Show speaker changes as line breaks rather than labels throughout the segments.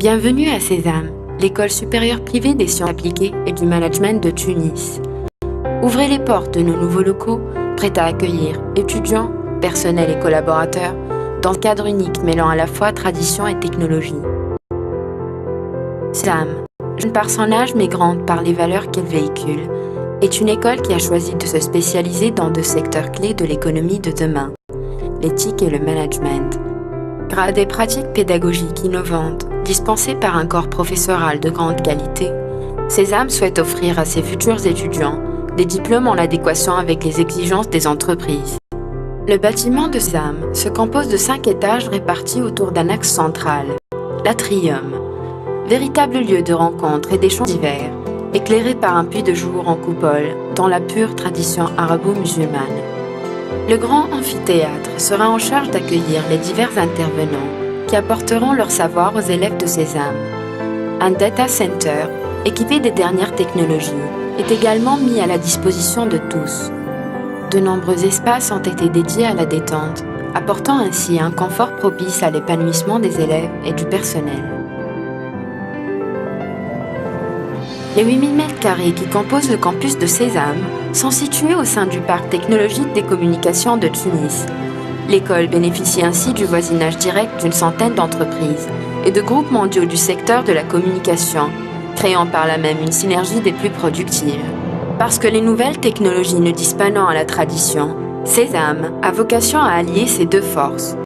Bienvenue à Sésame, l'école supérieure privée des sciences appliquées et du management de Tunis. Ouvrez les portes de nos nouveaux locaux, prêts à accueillir étudiants, personnel et collaborateurs, dans un cadre unique mêlant à la fois tradition et technologie. Sésame, jeune par son âge mais grande par les valeurs qu'elle véhicule, est une école qui a choisi de se spécialiser dans deux secteurs clés de l'économie de demain, l'éthique et le management. Grâce à des pratiques pédagogiques innovantes, dispensées par un corps professoral de grande qualité, Sésame souhaite offrir à ses futurs étudiants des diplômes en adéquation avec les exigences des entreprises. Le bâtiment de Sésame se compose de 5 étages répartis autour d'un axe central, l'atrium, véritable lieu de rencontre et d'échanges divers, éclairé par un puits de jour en coupole dans la pure tradition arabo-musulmane. Le grand amphithéâtre sera en charge d'accueillir les divers intervenants qui apporteront leur savoir aux élèves de Sésame. Un data center, équipé des dernières technologies, est également mis à la disposition de tous. De nombreux espaces ont été dédiés à la détente, apportant ainsi un confort propice à l'épanouissement des élèves et du personnel. Les 8000 m² qui composent le campus de Sésame sont situés au sein du parc technologique des communications de Tunis. L'école bénéficie ainsi du voisinage direct d'une centaine d'entreprises et de groupes mondiaux du secteur de la communication, créant par là même une synergie des plus productives. Parce que les nouvelles technologies ne disent pas non à la tradition, Sésame a vocation à allier ces deux forces.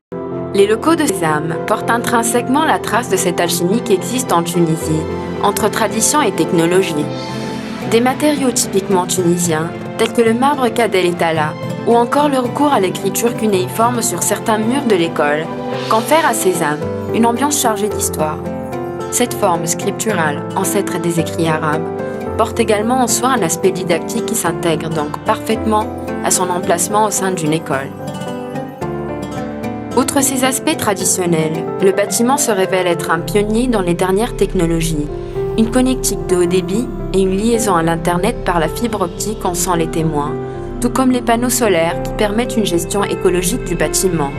Les locaux de Sésame portent intrinsèquement la trace de cette alchimie qui existe en Tunisie, entre tradition et technologie. Des matériaux typiquement tunisiens, tels que le marbre Kadel et Tala, ou encore le recours à l'écriture cunéiforme sur certains murs de l'école, confèrent à Sésame une ambiance chargée d'histoire. Cette forme scripturale, ancêtre des écrits arabes, porte également en soi un aspect didactique qui s'intègre donc parfaitement à son emplacement au sein d'une école. Outre ces aspects traditionnels, le bâtiment se révèle être un pionnier dans les dernières technologies. Une connectique de haut débit et une liaison à l'Internet par la fibre optique en sont les témoins, tout comme les panneaux solaires qui permettent une gestion écologique du bâtiment.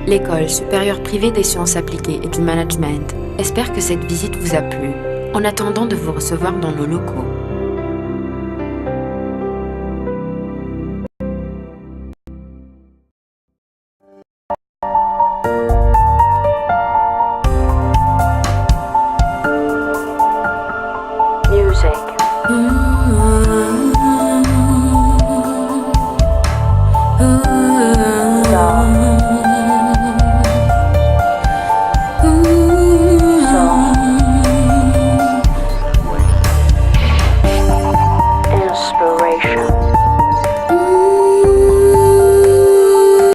L'école supérieure privée des sciences appliquées et du management espère que cette visite vous a plu, en attendant de vous recevoir dans nos locaux. Music.